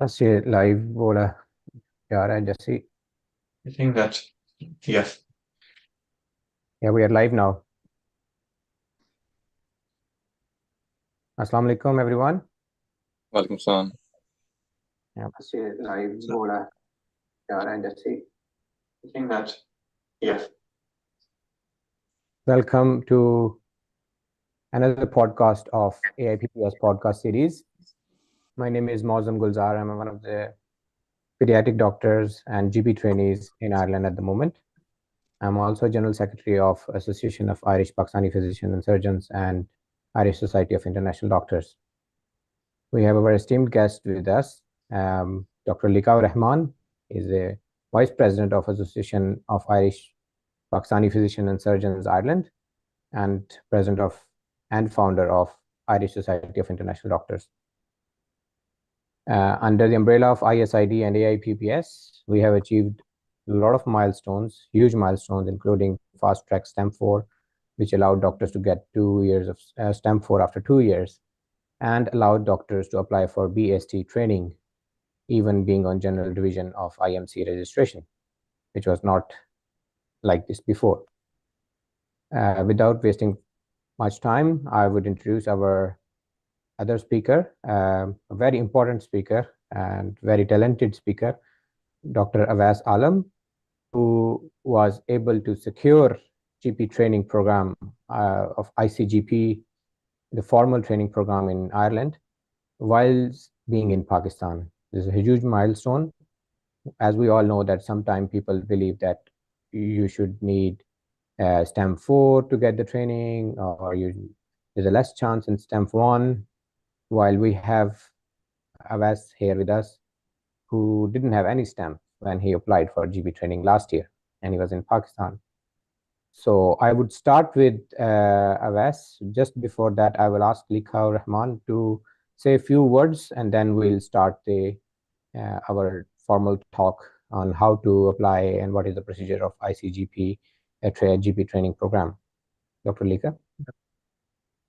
बस ये लाइव बोला जा रहा है जैसे I think that, yes. yeah, we are live now. Assalamu alaikum everyone. वालेकुम सलाम। Yeah, बस ये लाइव बोला जा रहा है जैसे I think that, yes. Welcome to another podcast of AIPPS podcast series. My name is Moazzam Gulzar. I'm one of the pediatric doctors and GP trainees in Ireland at the moment. I'm also General Secretary of Association of Irish Pakistani Physicians and Surgeons and Irish Society of International Doctors. We have our esteemed guest with us, Dr. Liqa Rehman is a Vice President of Association of Irish Pakistani Physicians and Surgeons Ireland and President of and founder of Irish Society of International Doctors. Under the umbrella of ISID and AIPPS, we have achieved a lot of milestones, huge milestones, including fast track STEM 4, which allowed doctors to get 2 years of STEM 4 after 2 years, and allowed doctors to apply for BST training, even being on general division of IMC registration, which was not like this before. Without wasting much time, I would introduce our other speaker, a very important speaker and very talented speaker, Dr. Awais Alam, who was able to secure GP training program of ICGP, the formal training program in Ireland, while being in Pakistan. This is a huge milestone. As we all know that sometimes people believe that you should need STEM 4 to get the training, or there's a less chance in STEM 1, while we have Awais here with us, who didn't have any STEM when he applied for GP training last year, and he was in Pakistan. So I would start with Awais. Just before that, I will ask Liqa Rehman to say a few words, and then we'll start our formal talk on how to apply and what is the procedure of ICGP GP training program. Dr. Liqa.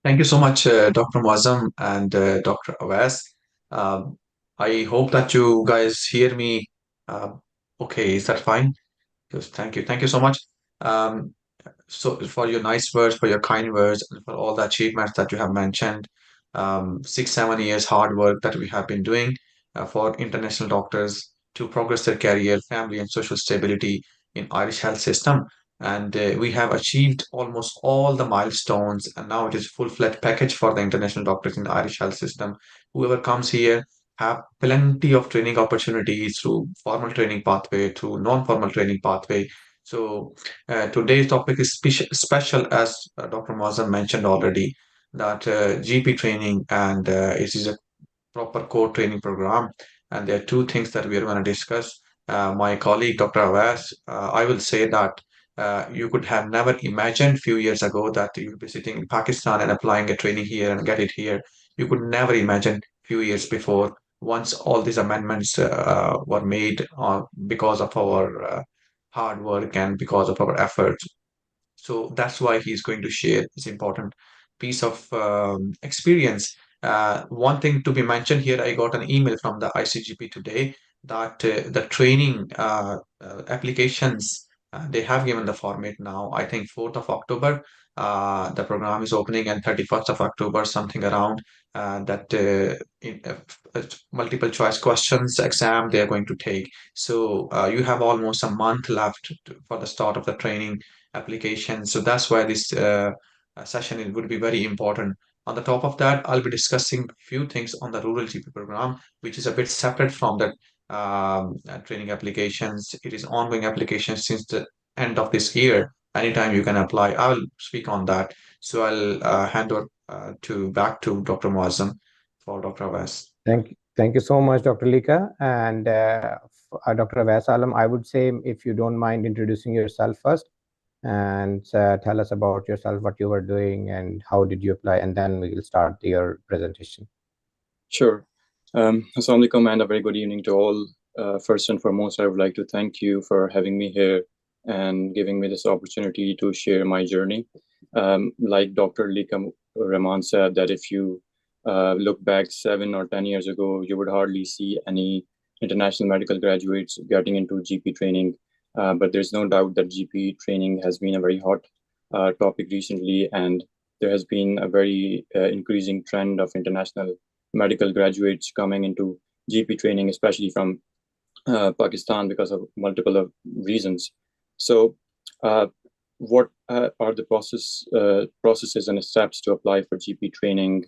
Thank you so much, Dr. Moazzam and Dr. Awais. Um, I hope that you guys hear me. Uh, okay, is that fine? Yes, thank you. Thank you so much. Um, so for your nice words, for your kind words, and for all the achievements that you have mentioned. 6, 7 years hard work that we have been doing for international doctors to progress their career, family, and social stability in Irish health system. And we have achieved almost all the milestones, and now it is full-fledged package for the international doctors in the Irish health system. Whoever comes here have plenty of training opportunities through formal training pathway, through non-formal training pathway. So today's topic is special, as Dr. Moazzam mentioned already, that GP training, and it is a proper core training program. And there are two things that we are going to discuss. My colleague, Dr. Awais, I will say that you could have never imagined few years ago that you would be sitting in Pakistan and applying a training here and get it here. You could never imagine few years before. Once all these amendments were made because of our hard work and because of our efforts. So that's why he's going to share this important piece of experience. One thing to be mentioned here, I got an email from the ICGP today that the training applications, they have given the format now. I think 4th of October, the program is opening, and 31st of October, something around that multiple choice questions exam they are going to take. So you have almost a month left for the start of the training application. So that's why this session it would be very important. On the top of that, I'll be discussing a few things on the rural GP program, which is a bit separate from the training applications. It is ongoing applications since the end of this year. Anytime you can apply, I will speak on that. So I'll hand over to back to Dr. Moazzam for Dr. Abbas. Thank you so much, Dr. Liqa. And Dr. Awais Alam, I would say, if you don't mind introducing yourself first and tell us about yourself, what you were doing and how did you apply, and then we will start your presentation. Sure. Assalamu alaikum and a very good evening to all. First and foremost, I would like to thank you for having me here and giving me this opportunity to share my journey. Like Dr. Liqa Rehman said, that if you look back 7 or 10 years ago, you would hardly see any international medical graduates getting into GP training. But there's no doubt that GP training has been a very hot topic recently, and there has been a very increasing trend of international medical graduates coming into GP training, especially from Pakistan, because of multiple of reasons. So, what are the processes and steps to apply for GP training?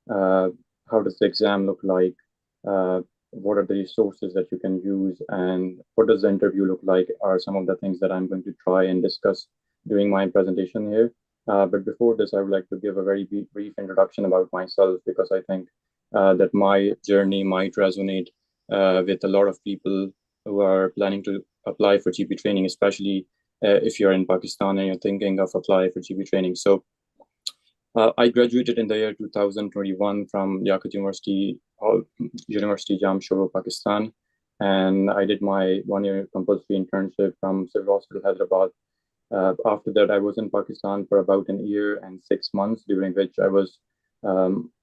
How does the exam look like? What are the resources that you can use, and what does the interview look like? Are some of the things that I'm going to try and discuss during my presentation here. But before this, I would like to give a very brief introduction about myself, because I think that my journey might resonate with a lot of people who are planning to apply for GP training, especially if you're in Pakistan and you're thinking of applying for GP training. So I graduated in the year 2021 from Liqa University Jamshoro, Pakistan, and I did my 1-year compulsory internship from Civil Hospital, Hyderabad. After that, I was in Pakistan for about an year and 6 months, during which I was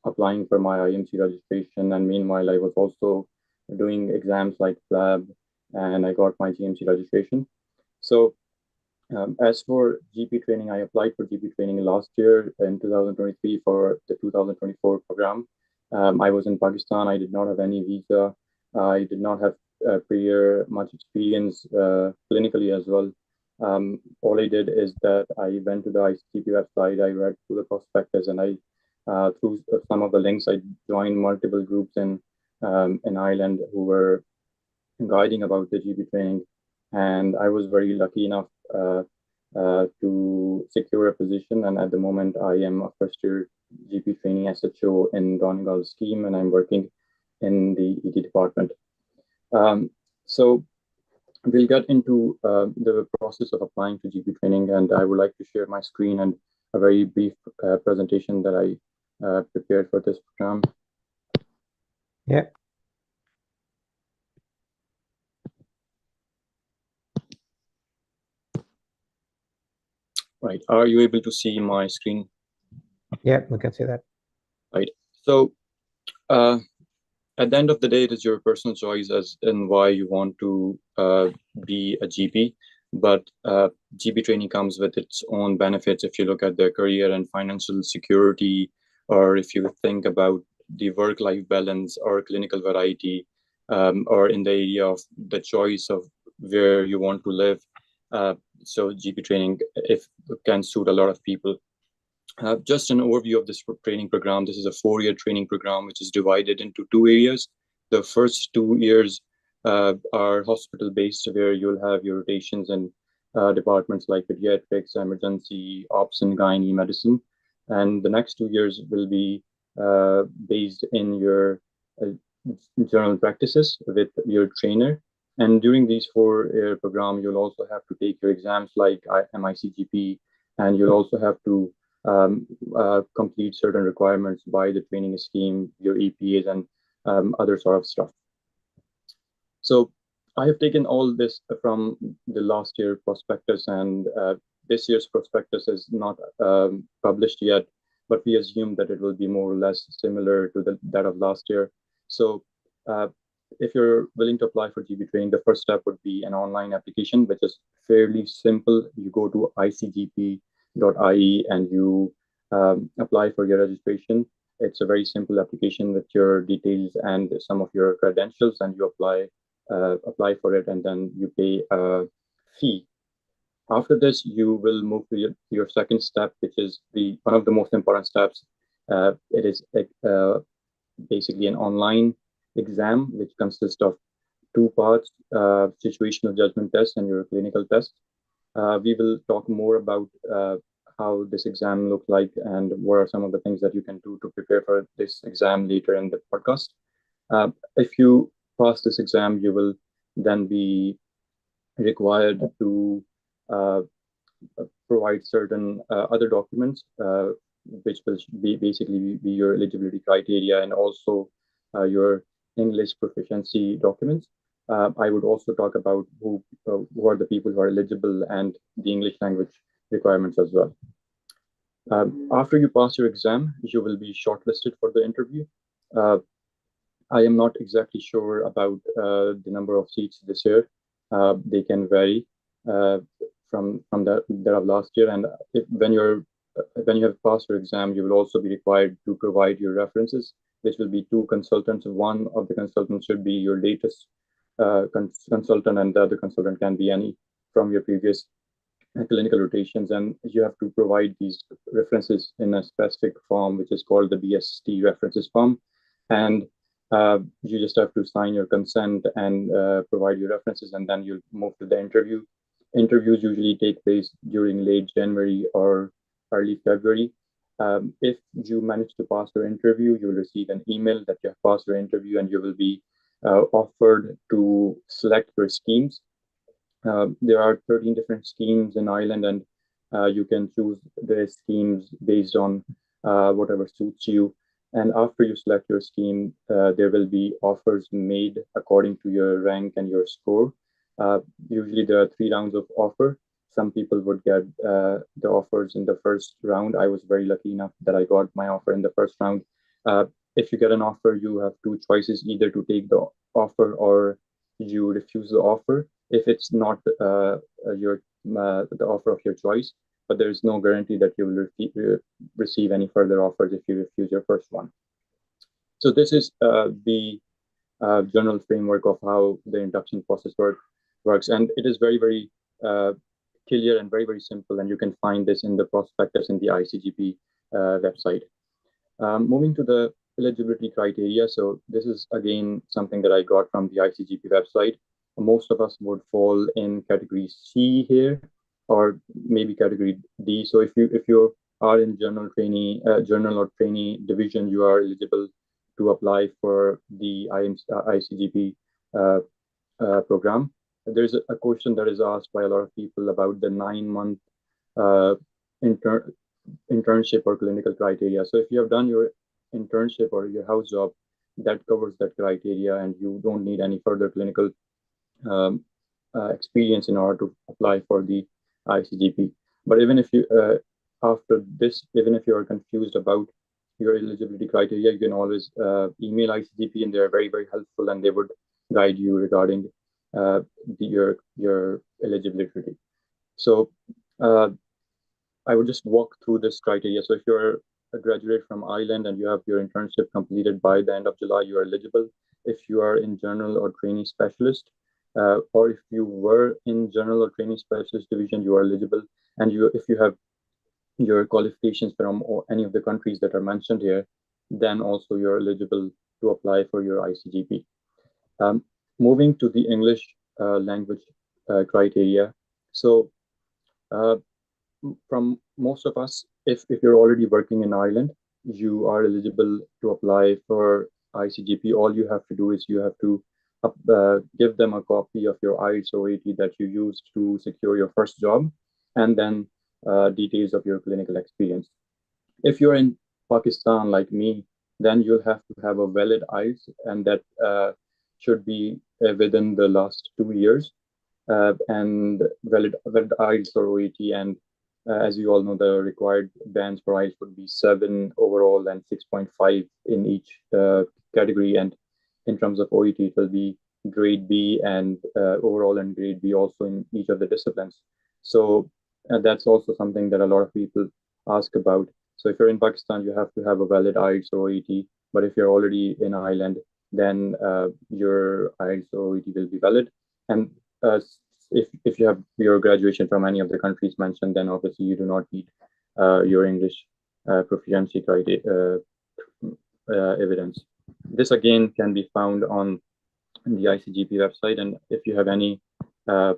applying for my IMC registration, and meanwhile, I was also doing exams like FLAB, and I got my GMC registration. So as for GP training, I applied for GP training last year in 2023 for the 2024 program. I was in Pakistan. I did not have any visa. I did not have prior much experience clinically as well. All I did is that I went to the ICTP website, I read through the prospectus, and through some of the links, I joined multiple groups in Ireland who were guiding about the GP training, and I was very lucky enough to secure a position. And at the moment, I am a first-year GP training SHO in Donegal scheme, and I'm working in the ED department. So we'll get into the process of applying to GP training, and I would like to share my screen and a very brief presentation that I prepared for this program. Yeah. Right. Are you able to see my screen? Yeah, we can see that. Right. So at the end of the day, it is your personal choice as in why you want to be a GP. But GP training comes with its own benefits if you look at the career and financial security, or if you think about the work-life balance or clinical variety, or in the area of the choice of where you want to live. So GP training can suit a lot of people. Just an overview of this training program. This is a 4-year training program, which is divided into 2 areas. The first 2 years are hospital-based, where you'll have your rotations in departments like pediatrics, emergency, ops, and gynae medicine. And the next 2 years will be based in your general practices with your trainer. And during these 4-year program, you'll also have to take your exams like MICGP, and you'll also have to complete certain requirements by the training scheme, your EPAs, and other sort of stuff. So I have taken all this from the last year prospectus, and this year's prospectus is not published yet, but we assume that it will be more or less similar to that of last year. So if you're willing to apply for GP training, the first step would be an online application, which is fairly simple. You go to icgp.ie and you apply for your registration. It's a very simple application with your details and some of your credentials, and you apply for it, and then you pay a fee. After this, you will move to your second step, which is one of the most important steps. It is basically an online exam, which consists of 2 parts, situational judgment test and your clinical test. We will talk more about how this exam looks like and what are some of the things that you can do to prepare for this exam later in the podcast. If you pass this exam, you will then be required to provide certain other documents, which will basically be your eligibility criteria and also your English proficiency documents. I would also talk about who are the people who are eligible and the English language requirements as well. After you pass your exam, you will be shortlisted for the interview. Uh, I am not exactly sure about the number of seats this year. They can vary uh, from that of last year. And when you have passed your exam, you will also be required to provide your references, which will be two consultants. One of the consultants should be your latest consultant, and the other consultant can be any from your previous clinical rotations. And you have to provide these references in a specific form, which is called the BST references form. And you just have to sign your consent and provide your references, and then you move to the interview. Interviews usually take place during late January or early February. If you manage to pass your interview, you will receive an email that you have passed your interview, and you will be offered to select your schemes. There are 13 different schemes in Ireland, and you can choose the schemes based on whatever suits you. And after you select your scheme, there will be offers made according to your rank and your score. Usually, there are 3 rounds of offer. Some people would get the offers in the first round. I was very lucky enough that I got my offer in the first round. Uh, if you get an offer, you have two choices: either to take the offer or you refuse the offer if it's not your the offer of your choice. But there is no guarantee that you will receive any further offers if you refuse your first one. So this is the general framework of how the induction process works, and it is very uh, clear and very simple. And you can find this in the prospectus in the ICGP website. Moving to the eligibility criteria. So this is again something that I got from the ICGP website. Most of us would fall in category C here, or maybe category D. So if you are in general or trainee division, you are eligible to apply for the ICGP uh, program. There's a question that is asked by a lot of people about the 9-month uh, intern internship or clinical criteria. So if you have done your internship or your house job, that covers that criteria, and you don't need any further clinical um, experience in order to apply for the ICGP. But even if you after this, even if you are confused about your eligibility criteria, you can always email ICGP, and they are very helpful, and they would guide you regarding your eligibility. So uh, I would just walk through this criteria. So if you're a graduate from Ireland and you have your internship completed by the end of July, you are eligible. If you are in general or trainee specialist, or if you were in general or trainee specialist division, you are eligible. And if you have your qualifications from any of the countries that are mentioned here, then also you're eligible to apply for your ICGP. Moving to the English language criteria. So uh, from most of us, if you're already working in Ireland, you are eligible to apply for ICGP. All you have to do is you have to give them a copy of your IELTS or OET that you used to secure your first job, and then details of your clinical experience. If you're in Pakistan like me, then you'll have to have a valid IELTS, and that should be within the last 2 years, and valid IELTS or OET. And as you all know, the required bands for IELTS would be 7 overall and 6.5 in each category. And in terms of OET, it will be grade B and overall and grade B also in each of the disciplines. So that's also something that a lot of people ask about. So if you're in Pakistan, you have to have a valid IELTS or OET. But if you're already in Ireland, then your IELTS or OET will be valid. And if you have your graduation from any of the countries mentioned, then obviously you do not need your English proficiency criteria evidence. This again can be found on the ICGP website, and if you have any uh,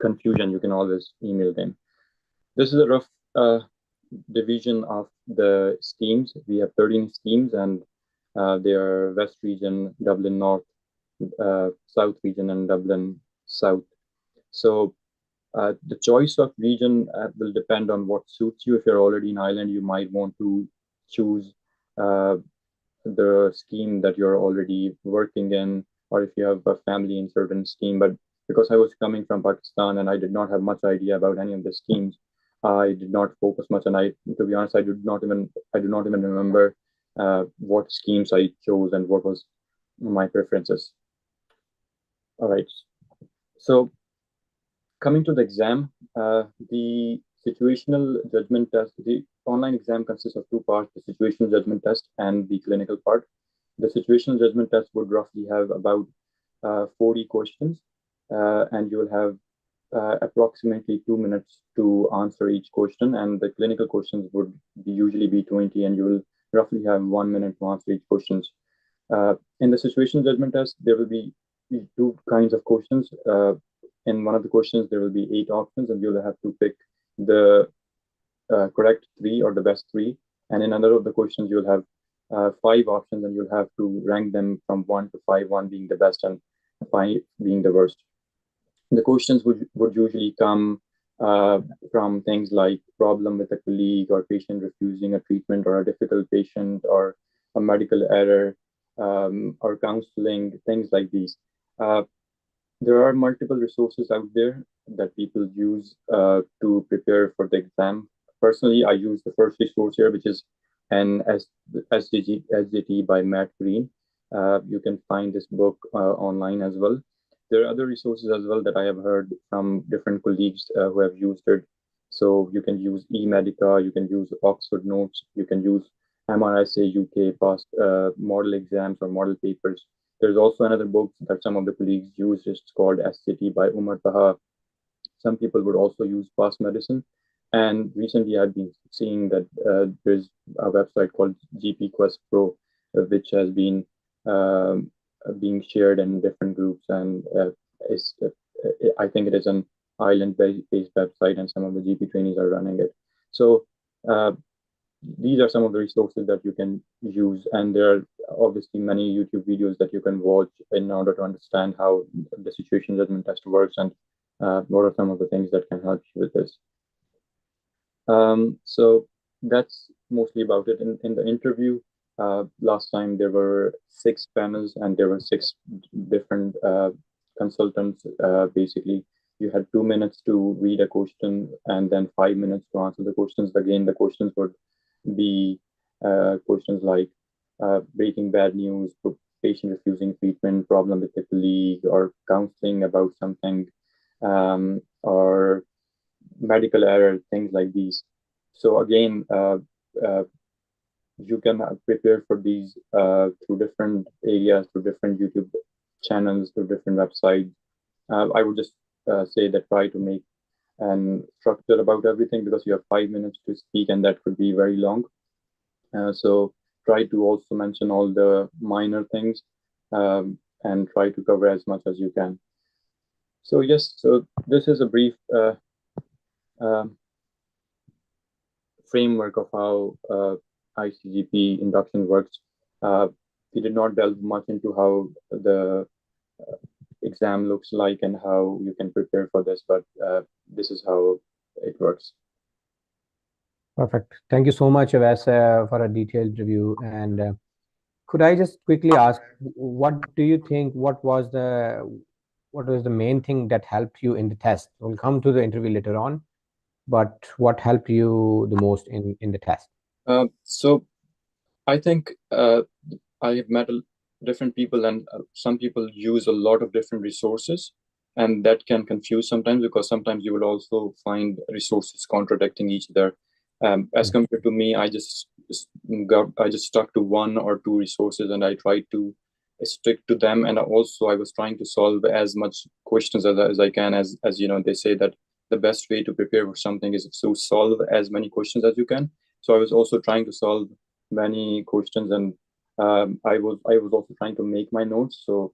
confusion, you can always email them. This is a rough division of the schemes. We have 13 schemes, and they are West Region, Dublin North, South Region, and Dublin South. So the choice of region will depend on what suits you. If you're already in Ireland, you might want to choose uh, the scheme that you're already working in, or if you have a family in certain scheme. But because I was coming from Pakistan and I did not have much idea about any of the schemes, I did not focus much, and to be honest, I do not even remember what schemes I chose and what was my preferences. All right. So coming to the exam, the situational judgment test, the online exam consists of two parts: the situational judgment test and the clinical part. The situational judgment test would roughly have about 40 questions, and you will have approximately 2 minutes to answer each question. And the clinical questions would usually be 20, and you will roughly have 1 minute to answer each questions. In the situational judgment test, there will be two kinds of questions. In one of the questions, there will be 8 options, and you'll have to pick the correct three or the best three. And in another of the questions, you'll have 5 options, and you'll have to rank them from 1 to 5, 1 being the best and 5 being the worst. The questions would usually come from things like problem with a colleague, or patient refusing a treatment, or a difficult patient, or a medical error, or counseling, things like these. There are multiple resources out there that people use to prepare for the exam. Personally, I use the first resource here, which is an SJT by Matt Green. You can find this book online as well. There are other resources as well that I have heard from different colleagues who have used it. So you can use eMedica, you can use Oxford Notes, you can use MRSA UK past model exams or model papers. There's also another book that some of the colleagues use. It's called SCT by Umar Taha. Some people would also use Past Medicine. And recently I've been seeing that there's a website called GP Quest Pro, which has been being shared in different groups, and I think it is an island-based website, and some of the GP trainees are running it. So these are some of the resources that you can use, and there are obviously many YouTube videos that you can watch in order to understand how the situation judgment test works, and what are some of the things that can help you with this. So that's mostly about it. In the interview, last time there were 6 panels, and there were 6 different consultants. Basically, you had 2 minutes to read a question, and then 5 minutes to answer the questions. Again, the questions would be questions like breaking bad news, patient refusing treatment, problem with the colleague, or counseling about something, or medical error, things like these. So again, you can prepare for these through different areas, through different YouTube channels, through different websites. I would just say that try to make an structure about everything, because you have 5 minutes to speak, and that could be very long. So try to also mention all the minor things, and try to cover as much as you can. So yes, so this is a brief framework of how ICGP induction works. We did not delve much into how the exam looks like and how you can prepare for this, but this is how it works. Perfect. Thank you so much, Awais, for a detailed review. And could I just quickly ask, what do you think? What was the main thing that helped you in the test? We'll come to the interview later on, but what helped you the most in the test? So I think I have met different people, and some people use a lot of different resources, and that can confuse sometimes, because sometimes you will also find resources contradicting each other. As compared to me, I just stuck to 1 or 2 resources, and I tried to stick to them. And also I was trying to solve as much questions as I can, as you know, they say that the best way to prepare for something is to solve as many questions as you can. So I was also trying to solve many questions, and I was also trying to make my notes. So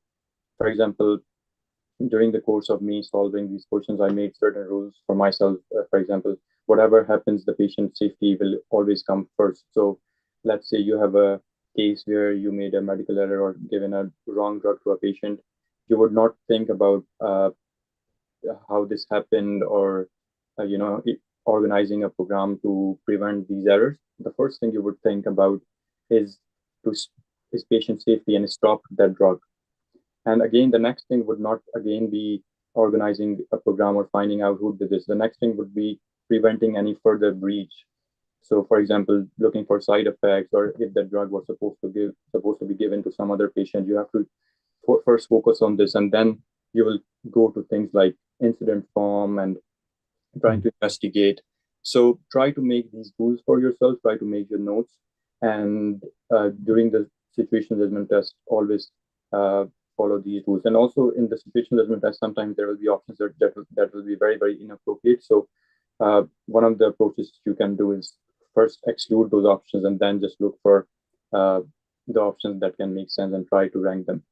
for example, during the course of me solving these questions, I made certain rules for myself. For example, whatever happens, the patient safety will always come first. So let's say you have a case where you made a medical error or given a wrong drug to a patient. You would not think about how this happened, or organizing a program to prevent these errors. The first thing you would think about is patient safety and stop that drug. And again, the next thing would not again be organizing a program or finding out who did this. The next thing would be preventing any further breach. So, for example, looking for side effects, or if the drug was supposed to be given to some other patient, you have to first focus on this, and then you will go to things like incident form and trying to investigate. So try to make these rules for yourself, try to make your notes, and during the situation judgment test, always follow these rules. And also in the situation judgment test, sometimes there will be options that will be very, very inappropriate. So one of the approaches you can do is first exclude those options and then just look for the options that can make sense and try to rank them.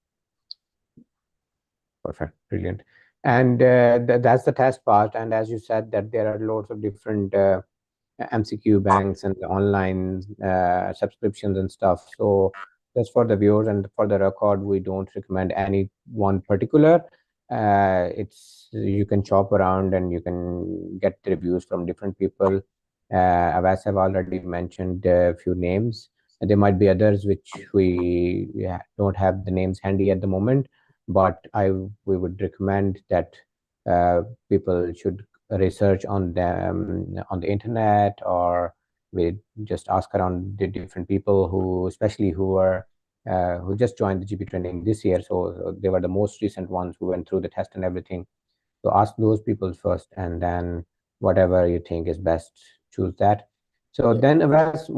Perfect, brilliant. And that's the test part. And as you said, that there are lots of different MCQ banks and online subscriptions and stuff. So just for the viewers and for the record, we don't recommend any one particular. It's you can shop around and you can get reviews from different people. Awais have already mentioned a few names, and there might be others which we don't have the names handy at the moment. But we would recommend that people should research on them on the internet, or we just ask around the different people who, especially who just joined the GP training this year. So they were the most recent ones who went through the test and everything. So ask those people first, and then whatever you think is best, choose that. So then, Awais,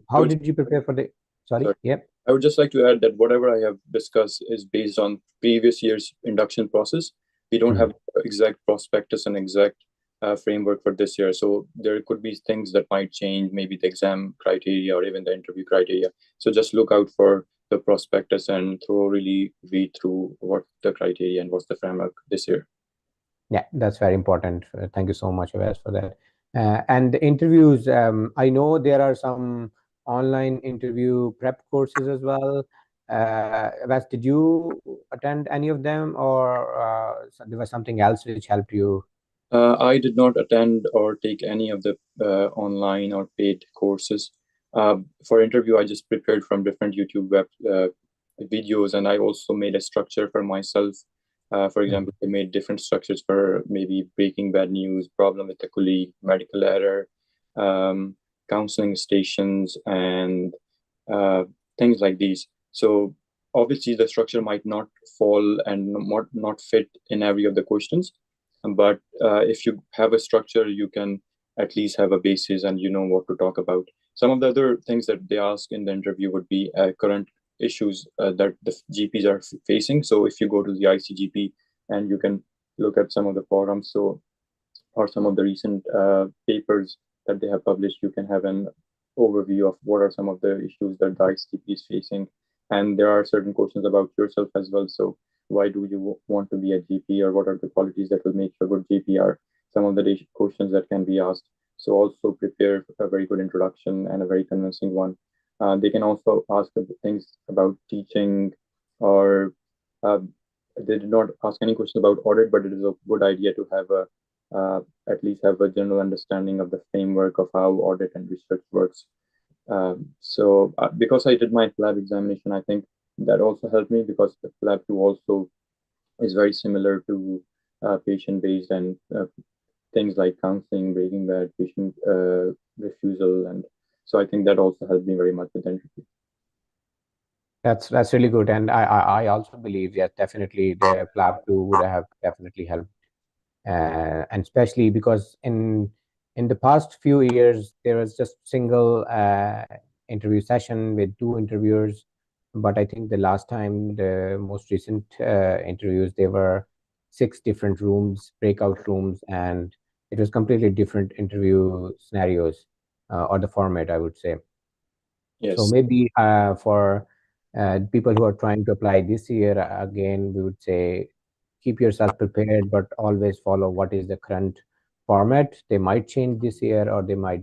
how did you prepare for the? Sorry. Yeah. I would just like to add that whatever I have discussed is based on previous year's induction process. We don't have exact prospectus and exact framework for this year. So there could be things that might change, maybe the exam criteria or even the interview criteria. So just look out for the prospectus and thoroughly read through what the criteria and what's the framework this year. Yeah, that's very important. Thank you so much, Awais, for that. And the interviews, I know there are some online interview prep courses as well. Awais, did you attend any of them, or there was something else which helped you? I did not attend or take any of the online or paid courses. For interview, I just prepared from different YouTube web videos, and I also made a structure for myself. For example, I made different structures for maybe breaking bad news, problem with a colleague, medical error, counseling stations, and things like these. So obviously the structure might not fall and not fit in every of the questions, but if you have a structure, you can at least have a basis and you know what to talk about. Some of the other things that they ask in the interview would be current issues that the GPs are facing. So if you go to the ICGP and you can look at some of the forums, or some of the recent papers that they have published, you can have an overview of what are some of the issues that the ICGP is facing. And there are certain questions about yourself as well. So why do you want to be a GP, or what are the qualities that will make you a good GP, are some of the questions that can be asked. So also prepare a very good introduction and a very convincing one. They can also ask things about teaching, or they did not ask any question about audit, but it is a good idea to have at least have a general understanding of the framework of how audit and research works. So because I did my lab examination, I think that also helped me, because the lab 2 also is very similar to patient-based, and things like counseling, breaking bad, patient refusal, and so I think that also helped me very much with the interview. That's really good, and I also believe, yes, definitely the lab 2 would have definitely helped, and especially because in the past few years there was just single interview session with 2 interviewers, but I think the last time, the most recent interviews, there were 6 different rooms, breakout rooms, and it was completely different interview scenarios, or the format, I would say. Yes. So maybe for people who are trying to apply this year, again, we would say keep yourself prepared, but always follow what is the current format. They might change this year, or they might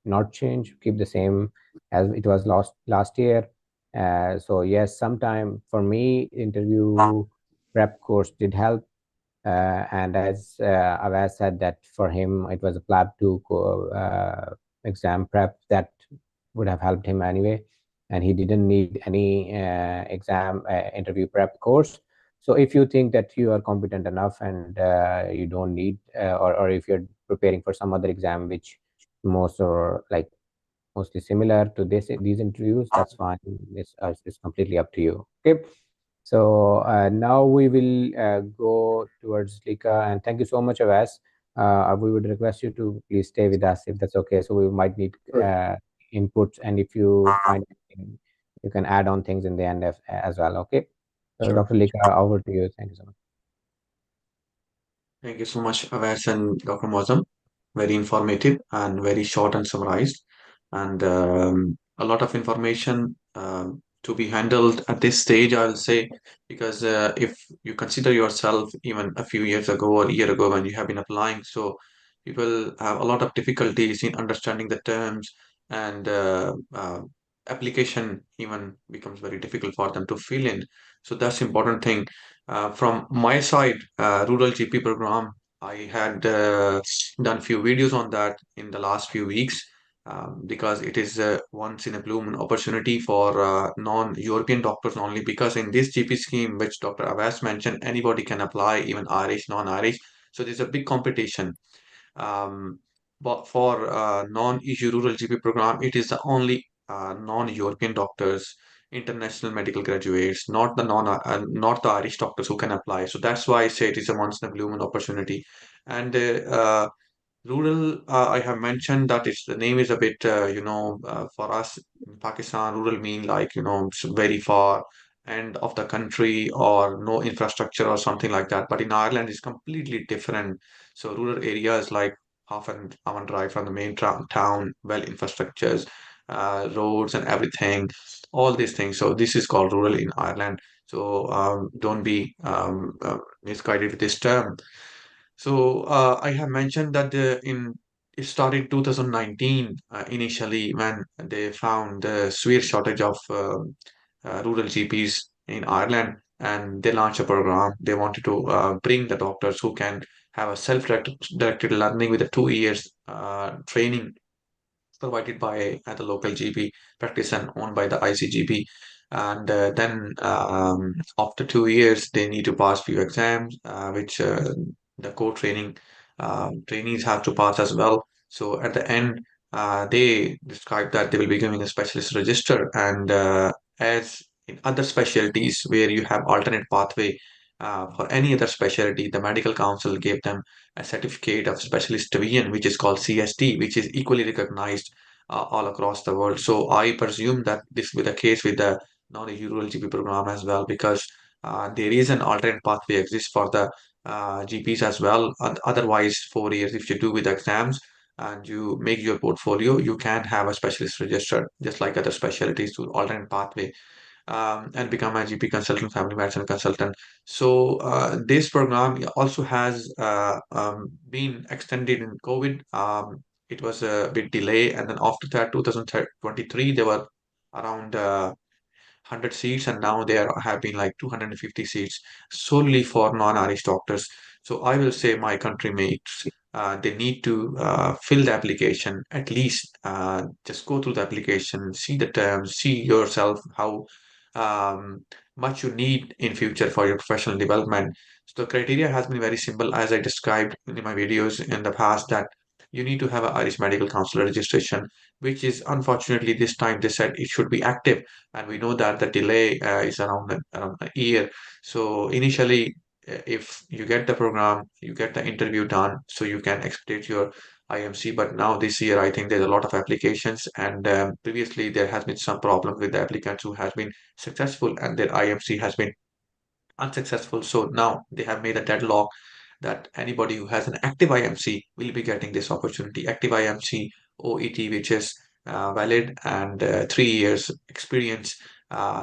not change, keep the same as it was last year. So yes, sometime for me, interview prep course did help. And as Awais said, that for him, it was a lab 2 exam prep that would have helped him anyway. And he didn't need any exam interview prep course. So if you think that you are competent enough and you don't need, or if you're preparing for some other exam which most or like mostly similar to these interviews, that's fine. It's completely up to you. Okay. So now we will go towards Lika, and thank you so much, Avas. We would request you to please stay with us if that's okay. So we might need Sure. inputs, and if you find anything, you can add on things in the end as well. Okay. So Sure. Dr. Lika, over to you. Thank you so much. Thank you so much, Awais and Dr. Moazzam. Very informative and very short and summarized, and a lot of information to be handled at this stage, I'll say, because if you consider yourself even a few years ago or a year ago when you have been applying, so people have a lot of difficulties in understanding the terms, and application even becomes very difficult for them to fill in. So that's important thing. From my side, rural GP program, I had done few videos on that in the last few weeks, because it is a once in a blue moon opportunity for non-European doctors only. Because in this GP scheme, which Dr. Abbas mentioned, anybody can apply, even Irish, non-Irish. So there's a big competition. Um, but for non-EU rural GP program, it is the only non-European doctors, international medical graduates, not the Irish doctors who can apply. So that's why I say it is a once in a blue moon opportunity. And rural, I have mentioned that it's the name is a bit, for us in Pakistan, rural mean like, it's very far end of the country or no infrastructure or something like that. But in Ireland, it's completely different. So rural areas like half an hour drive from the main town, well infrastructures, roads and everything, all these things. So this is called rural in Ireland. So don't be misguided with this term. So I have mentioned that it started 2019 initially when they found the severe shortage of rural GPs in Ireland, and they launched a program. They wanted to bring the doctors who can have a self-directed learning with a 2 years training provided by the local GP practice and owned by the ICGP. And then after 2 years, they need to pass few exams, which the co-training trainees have to pass as well. So at the end, they describe that they will be giving a specialist register. And as in other specialties where you have alternate pathway, for any other specialty, the medical council gave them a certificate of specialist division, which is called CST, which is equally recognized all across the world. So I presume that this will be the case with the non-rural GP program as well, because there is an alternate pathway exists for the GPs as well. Otherwise, 4 years, if you do with exams and you make your portfolio, you can have a specialist registered, just like other specialties to alternate pathway, and become a GP consultant, family medicine consultant. So this program also has been extended in COVID. It was a bit delay, and then after that, 2023, there were around 100 seats, and now there have been like 250 seats solely for non-Irish doctors. So I will say my country mates, they need to fill the application, at least just go through the application, see the terms, see yourself how um, much you need in future for your professional development. So the criteria has been very simple, as I described in my videos in the past, that you need to have an Irish Medical Council registration, which is unfortunately this time they said it should be active, and we know that the delay is around a year. So initially, if you get the program, you get the interview done, so you can expedite your IMC. But now this year, I think there's a lot of applications, and previously there has been some problem with the applicants who has been successful, and their IMC has been unsuccessful. So now they have made a deadlock that anybody who has an active IMC will be getting this opportunity. Active IMC OET, which is valid, and 3 years experience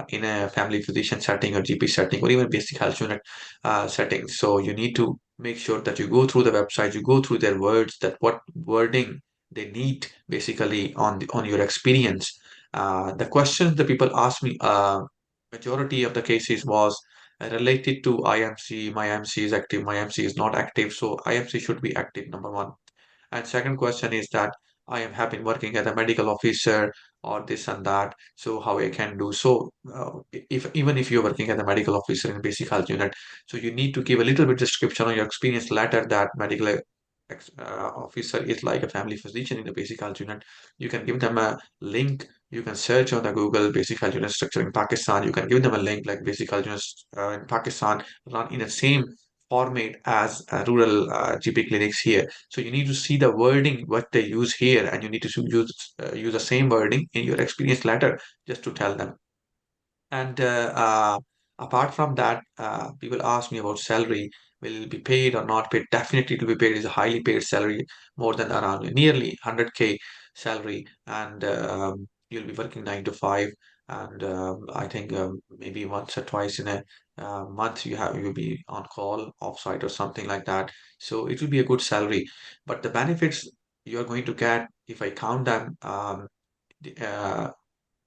in a family physician setting or GP setting or even basic health unit setting. So you need to make sure that you go through the website, you go through their words, that what wording they need basically on your experience. The questions that people ask me, majority of the cases was related to IMC. My IMC is active, my IMC is not active. So IMC should be active, number one. And second question is that I have been working as a medical officer or this and that. So how I can do so? If even if you're working as a medical officer in basic health unit, so you need to give a little bit description on your experience letter that medical officer is like a family physician in the basic health unit. You can give them a link. You can search on the Google basic health unit structure in Pakistan. You can give them a link like basic health units in Pakistan run in the same format as rural GP clinics here. So you need to see the wording what they use here, and you need to use the same wording in your experience letter just to tell them. And apart from that, people ask me about salary. Will it be paid or not paid? Definitely, it will be paid. It's a highly paid salary, more than around nearly 100K salary, and you'll be working 9 to 5. And I think maybe once or twice in a month you'll be on call, offsite or something like that. So it will be a good salary. But the benefits you're going to get, if I count them, uh,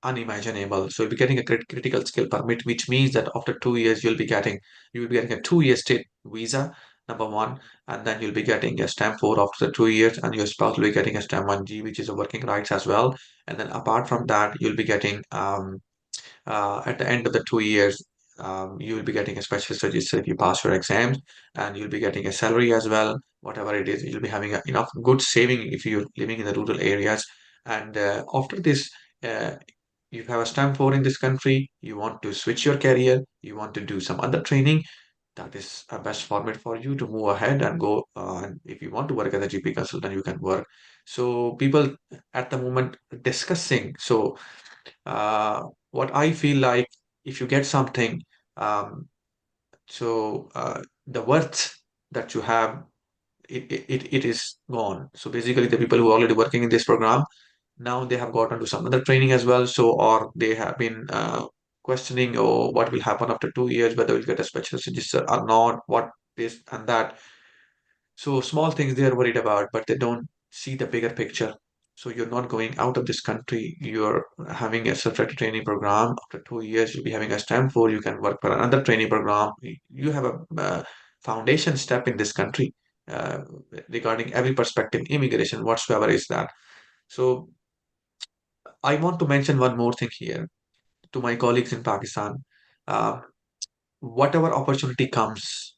unimaginable. So you'll be getting a critical skill permit, which means that after 2 years you will be getting a 2 year state visa, number one, and then you'll be getting a stamp four after the 2 years, and your spouse will be getting a stamp 1G, which is a working rights as well. And then apart from that, you'll be getting at the end of the 2 years, you will be getting a specialist register if you pass your exams, and you'll be getting a salary as well, whatever it is. You'll be having enough good saving if you're living in the rural areas. And after this, uh, you have a stamp four in this country, you want to switch your career, you want to do some other training, that is a best format for you to move ahead and go. And if you want to work as a GP consultant, you can work. So people at the moment discussing. So what I feel like, if you get something, um, the worth that you have, it is gone. So basically, the people who are already working in this program, now they have gotten to some other training as well. So, or they have been questioning, oh, what will happen after 2 years, whether we'll get a specialist register or not, what this and that. So small things they are worried about, but they don't see the bigger picture. So you're not going out of this country. You're having a separate training program. After 2 years, you'll be having a stamp for. You can work for another training program. You have a foundation step in this country uh, regarding every perspective, immigration, whatsoever is that. So I want to mention one more thing here to my colleagues in Pakistan. Uh, whatever opportunity comes,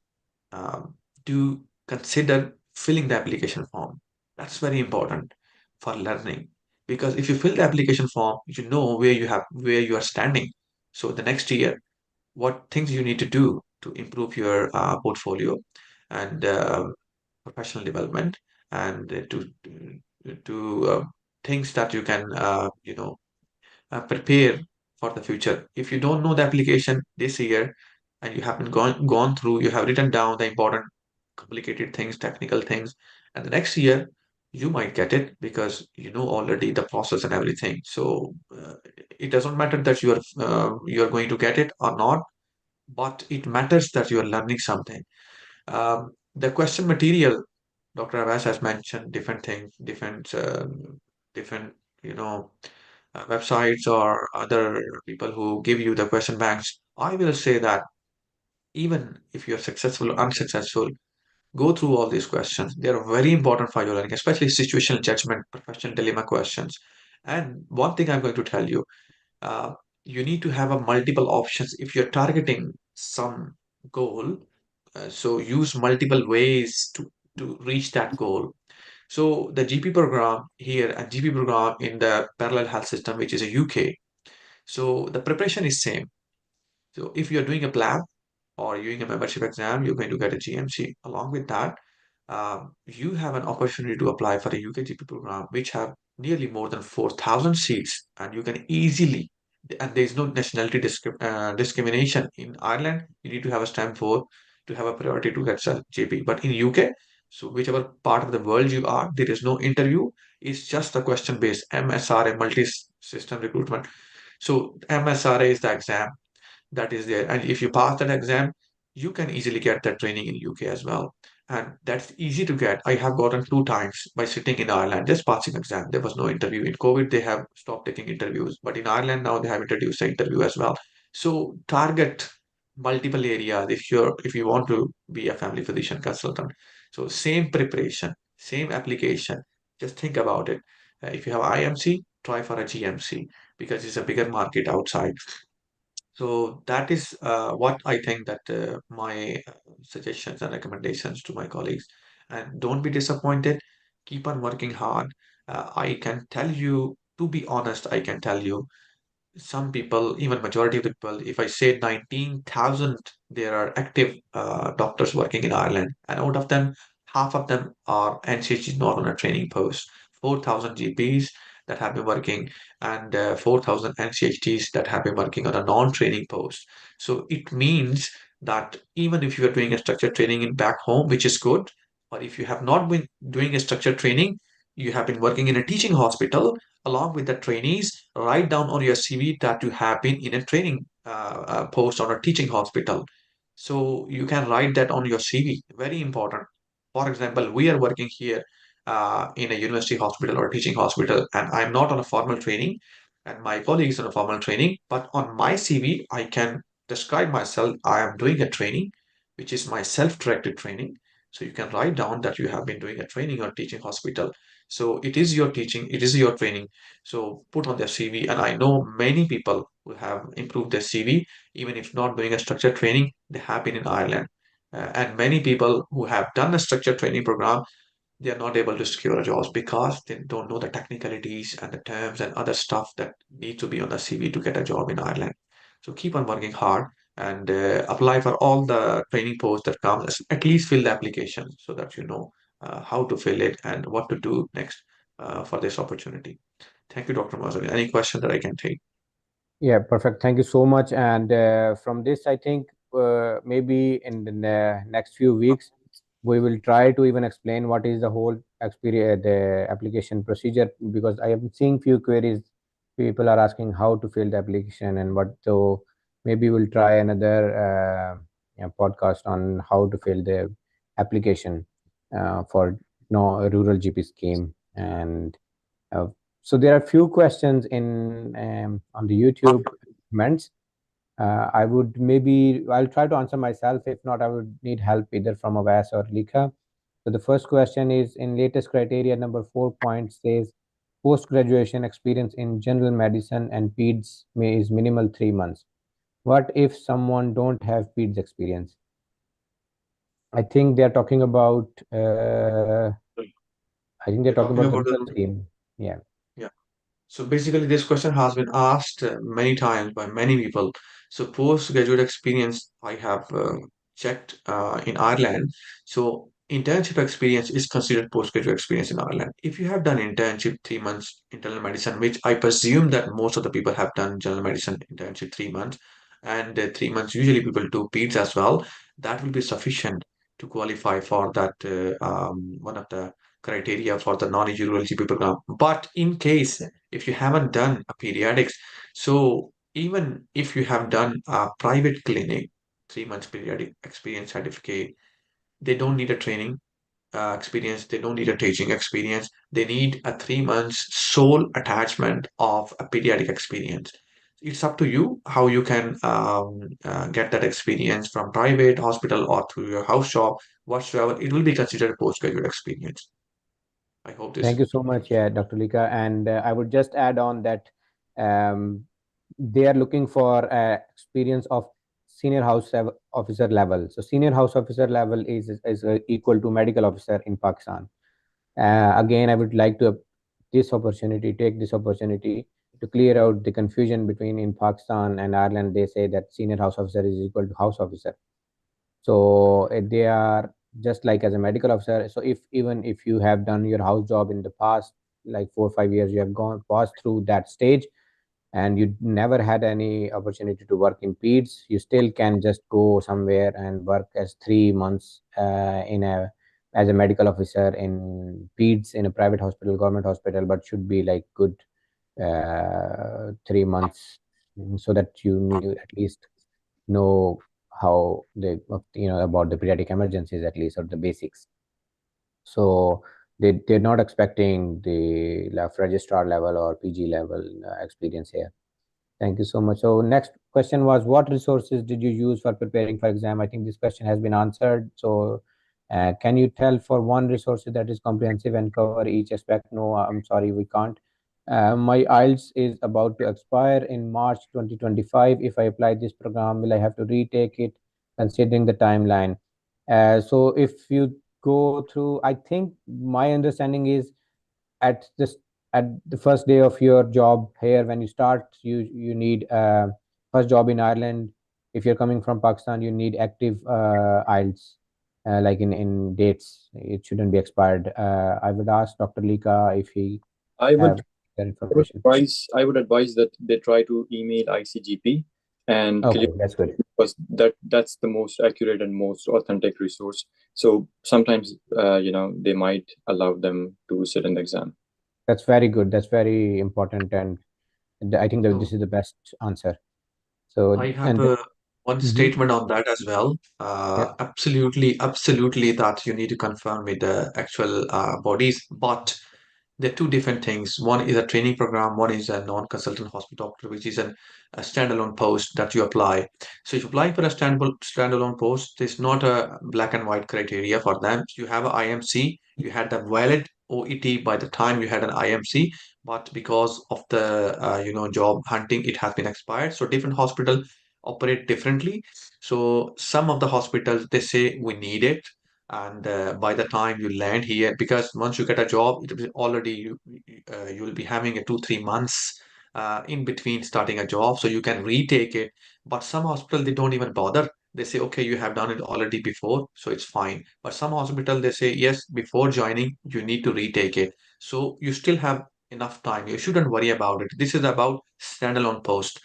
um, do consider filling the application form. That's very important for learning, because if you fill the application form, you know where you are standing. So the next year, what things you need to do to improve your portfolio and professional development, and to things that you can prepare for the future. If you don't know the application this year and you haven't gone through, you have written down the important, complicated things, technical things, and the next year you might get it because you know already the process and everything. So it doesn't matter that you are going to get it or not, but it matters that you are learning something. The question material, Dr. Abbas has mentioned different things, different, you know, websites or other people who give you the question banks. I will say that even if you're successful or unsuccessful, go through all these questions. They are very important for your learning, especially situational judgment, professional dilemma questions. And one thing I'm going to tell you, uh, you need to have a multiple options if you're targeting some goal. So use multiple ways to reach that goal. So the GP program here and GP program in the parallel health system, which is a UK. So the preparation is same. So if you're doing a PLAB or you're doing a membership exam, you're going to get a GMC. Along with that, you have an opportunity to apply for a UK GP program, which have nearly more than 4,000 seats, and you can easily, and there is no nationality discrimination. In Ireland, you need to have a stamp for to have a priority to get a GP. But in UK, so whichever part of the world you are, there is no interview. It's just a question based MSRA, multi-system recruitment. So MSRA is the exam that is there. And if you pass that exam, you can easily get that training in UK as well. And that's easy to get. I have gotten 2 times by sitting in Ireland, just passing exam. There was no interview. In COVID, they have stopped taking interviews. But in Ireland now they have introduced the interview as well. So target multiple areas if you want to be a family physician consultant. So same preparation, same application. Just think about it. If you have IMC, try for a GMC because it's a bigger market outside. So that is what I think that my suggestions and recommendations to my colleagues. And don't be disappointed. Keep on working hard. I can tell you, to be honest, I can tell you some people, even majority of the people, if I say 19,000, there are active doctors working in Ireland, and out of them, half of them are NCHs not on a training post. 4,000 GPs that have been working, and 4,000 NCHTs that have been working on a non-training post. So it means that even if you are doing a structured training in back home, which is good, or if you have not been doing a structured training, you have been working in a teaching hospital along with the trainees, write down on your CV that you have been in a training post on a teaching hospital. So you can write that on your CV. Very important. For example, we are working here in a university hospital or teaching hospital, and I'm not on a formal training, and my colleague is on a formal training. But on my CV, I can describe myself. I am doing a training, which is my self-directed training. So you can write down that you have been doing a training or teaching hospital. So it is your teaching, it is your training. So put on their CV. And I know many people who have improved their CV, even if not doing a structured training, they have been in Ireland. And many people who have done a structured training program, they are not able to secure a job because they don't know the technicalities and the terms and other stuff that need to be on the CV to get a job in Ireland. So keep on working hard and apply for all the training posts that come. At least fill the application so that you know how to fill it and what to do next for this opportunity. Thank you, Dr. Moazzam. Any question that I can take? Yeah, perfect. Thank you so much. And from this, I think maybe in the next few weeks, we will try to even explain what is the whole experience, the application procedure, because I am seeing few queries. People are asking how to fill the application and what. So maybe we'll try another yeah, podcast on how to fill the application for no rural GP scheme. And uh, so there are few questions in on the YouTube comments. I would maybe I'll try to answer myself. If not, I would need help either from Awais or Liqa. So the first question is in latest criteria number 4 point says post graduation experience in general medicine and PEDS is minimal 3 months. What if someone don't have PEDS experience? I think they're talking about. I think they're You're talking talking about the about middle the, stream. Yeah. yeah. So basically, this question has been asked many times by many people. So postgraduate experience, I have checked in Ireland. So internship experience is considered postgraduate experience in Ireland. If you have done internship 3 months internal medicine, which I presume that most of the people have done general medicine internship 3 months, and 3 months usually people do PEDS as well, that will be sufficient to qualify for that one of the criteria for the non-rural GP program. But in case if you haven't done a pediatrics, so even if you have done a private clinic, 3 months pediatric experience certificate, they don't need a training experience, they don't need a teaching experience, they need a 3 months sole attachment of a pediatric experience. It's up to you how you can get that experience from private hospital or through your house shop, whatsoever. It will be considered a postgraduate experience. I hope this. Thank you so much, yeah, Dr. Lika. And I would just add on that um, they are looking for experience of senior officer level. So senior house officer level is equal to medical officer in Pakistan. Again, I would like to take this opportunity to clear out the confusion between in Pakistan and Ireland. They say that senior house officer is equal to house officer. So they are just like as a medical officer. So if even if you have done your house job in the past like 4 or 5 years, you have gone passed through that stage and you never had any opportunity to work in PEDS, you still can just go somewhere and work as 3 months in a as a medical officer in PEDS in a private hospital, government hospital, but should be like good 3 months, so that you need to at least know how they about the pediatric emergencies at least, or the basics. So they're not expecting the registrar level or PG level experience here. Thank you so much. So next question was, what resources did you use for preparing for exam? I think this question has been answered. So Can you tell for one resource that is comprehensive and cover each aspect? No, I'm sorry, we can't. My IELTS is about to expire in March 2025. If I apply this program, will I have to retake it, considering the timeline? So if you go through, I think my understanding is at this at the first day of your job here, when you start, you need first job in Ireland. If you're coming from Pakistan, you need active IELTS, like in dates. It shouldn't be expired. I would ask Dr. Liqa if he I have would that information. I would advise that they try to email ICGP and clear, Okay, that's good. because that's the most accurate and most authentic resource. So sometimes they might allow them to sit in the exam. That's very good. That's very important, and I think that this So is the best answer. So I have and one Mhm. statement on that as well. Yeah, Absolutely that you need to confirm with the actual bodies, but they're two different things. One is a training program, one is a non-consultant hospital doctor, which is a standalone post that you apply. So if you apply for a standalone post, there's not a black and white criteria for them. You have an IMC, you had a valid OET by the time you had an IMC, but because of the job hunting, it has been expired. So different hospital operate differently. So some of the hospitals they say we need it, and by the time you land here, because once you get a job, it will be already you will be having a 2 3 months in between starting a job, so you can retake it. But some hospital they don't even bother. They say, okay, you have done it already before, so it's fine. But some hospital they say, yes, before joining, you need to retake it. So you still have enough time. You shouldn't worry about it. This is about standalone post.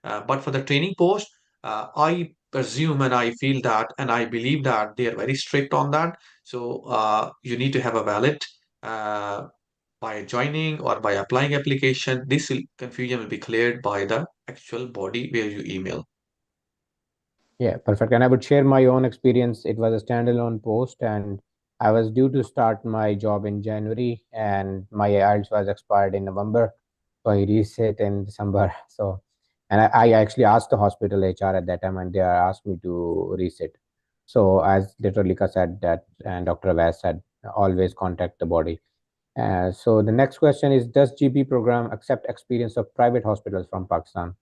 But for the training post, I presume and I feel that and I believe that they are very strict on that. So you need to have a valid uh, by joining or by applying application. Confusion will be cleared by the actual body where you email. yeah, perfect. And I would share my own experience. It was a standalone post, and I was due to start my job in January, and my IELTS was expired in November. So I reset in December. So, and I actually asked the hospital HR at that time, and they asked me to reset. So, as Dr. Lika said that, and Dr. Awais said, always contact the body. So the next question is, does GP program accept experience of private hospitals from Pakistan?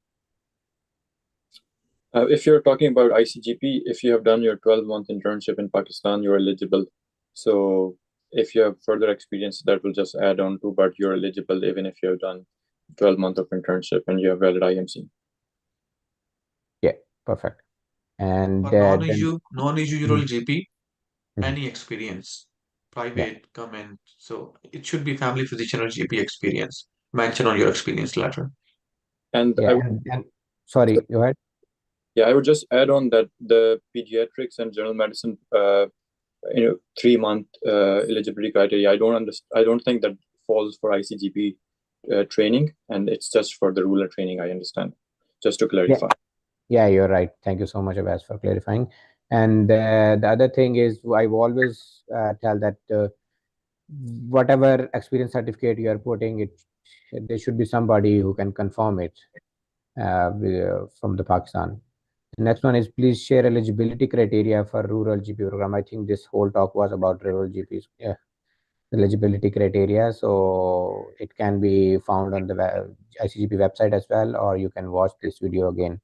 If you're talking about ICGP, if you have done your 12-month internship in Pakistan, you're eligible. So if you have further experience, that will just add on to, but you're eligible even if you have done 12 months of internship and you have valid IMC. Yeah, perfect. And For then, non-issue Mhm. role GP, Mhm. any experience, Yeah, private, government, so it should be family physician or GP experience. Mention on your experience letter. And yeah, and sorry, go ahead. I would just add on that the pediatrics and general medicine, 3-month eligibility criteria, I don't think that falls for ICGP training, and it's just for the ruler training, I understand. Just to Yeah, clarify. yeah, you're right. Thank you so much, Abbas, for clarifying. And the other thing is, I've always tell that whatever experience certificate you are putting, there should be somebody who can confirm it from the Pakistan. The next one is, please share eligibility criteria for rural GP program. I think this whole talk was about rural GPs. Yeah, eligibility criteria. So it can be found on the ICGP website as well, or you can watch this video again.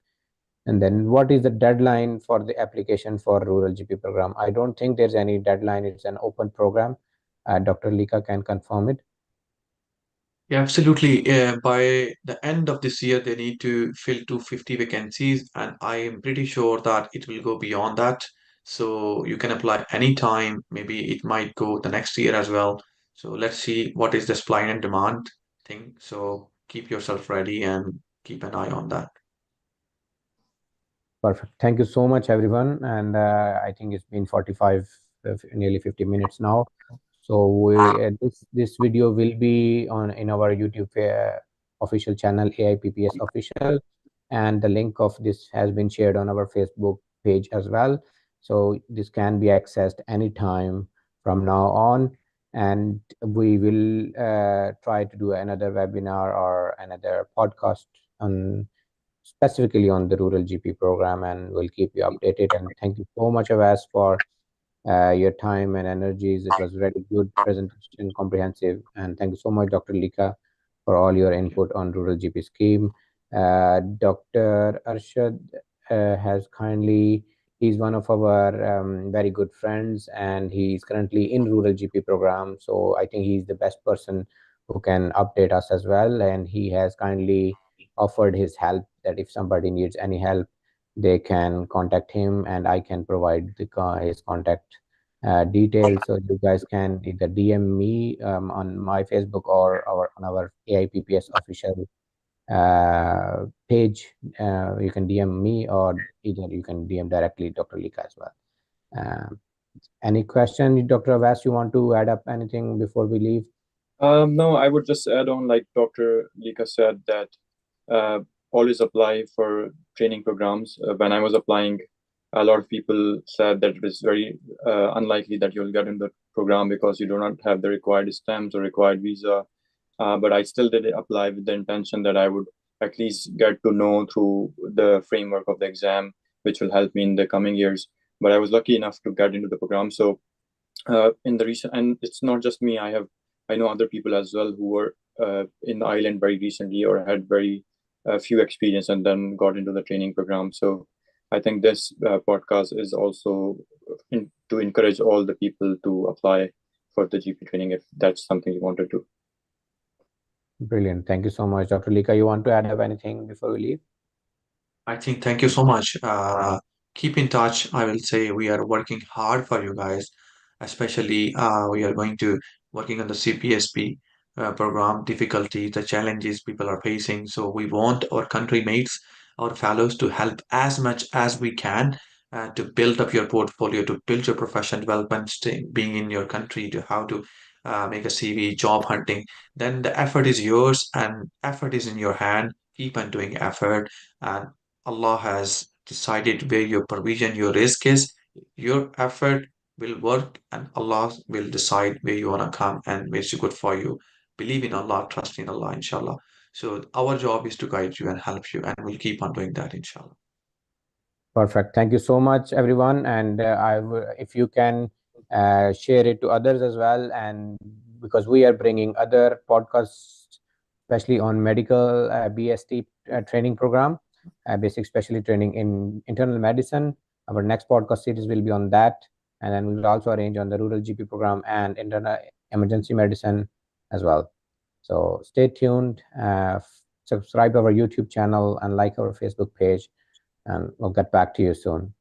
And then, what is the deadline for the application for rural GP program? I don't think there's any deadline. It's an open program. Dr. Lika can confirm it. Yeah, absolutely. By the end of this year, they need to fill 250 vacancies, and I am pretty sure that it will go beyond that. So you can apply anytime. Maybe it might go the next year as well. So let's see what is the supply and demand thing. So keep yourself ready and keep an eye on that. Perfect. Thank you so much, everyone. And I think it's been 45, nearly 50 minutes now. So this video will be on in our YouTube official channel, AIPPS official, and the link of this has been shared on our Facebook page as well. So this can be accessed anytime from now on, and we will try to do another webinar or another podcast on specifically on the rural GP program, and we'll keep you updated. And thank you so much, Avas, for your time and energies. It was very good presentation, comprehensive, and thank you so much, Dr. Liqa, for all your input on rural GP scheme. Dr. Arshad has kindly, he's one of our very good friends, and he's currently in rural GP program. So I think he's the best person who can update us as well. And he has kindly offered his help, that if somebody needs any help, they can contact him, and I can provide his contact details. So you guys can either DM me on my Facebook or on our AIPPS official page. You can DM me, or either you can DM directly Dr. Liqa as well. Any question, Dr. Awais, you want to add up anything before we leave? No, I would just add on, like Dr. Liqa said, that always apply for training programs. When I was applying, a lot of people said that it was very unlikely that you'll get in the program because you do not have the required stamps or required visa. But I still did apply with the intention that I would at least get to know through the framework of the exam, which will help me in the coming years. But I was lucky enough to get into the program. So in the recent, and it's not just me, I know other people as well who were in the island very recently or had very few experience and then got into the training program. So I think this podcast is also to encourage all the people to apply for the GP training if that's something you want to do. Brilliant. Thank you so much. Dr. Liqa, you want to add up anything before we leave? I think thank you so much. Keep in touch. I will say we are working hard for you guys, especially we are going to working on the CPSP program difficulty, the challenges people are facing. So we want our country mates, our fellows to help as much as we can to build up your portfolio, to build your professional development, being in your country, to how to make a CV, job hunting. Then the effort is yours and effort is in your hand. Keep on doing effort. And Allah has decided where your provision, your risk is. Your effort will work, and Allah will decide where you want to come and where's good for you. Believe in Allah, trust in Allah, inshallah. So, our job is to guide you and help you, and we'll keep on doing that, inshallah. Perfect. Thank you so much, everyone. And if you can share it to others as well, and because we are bringing other podcasts, especially on medical BST training program, basic specialty training in internal medicine. Our next podcast series will be on that, and then we will also arrange on the rural GP program and internal emergency medicine as well. So stay tuned. Subscribe our YouTube channel and like our Facebook page, and we'll get back to you soon.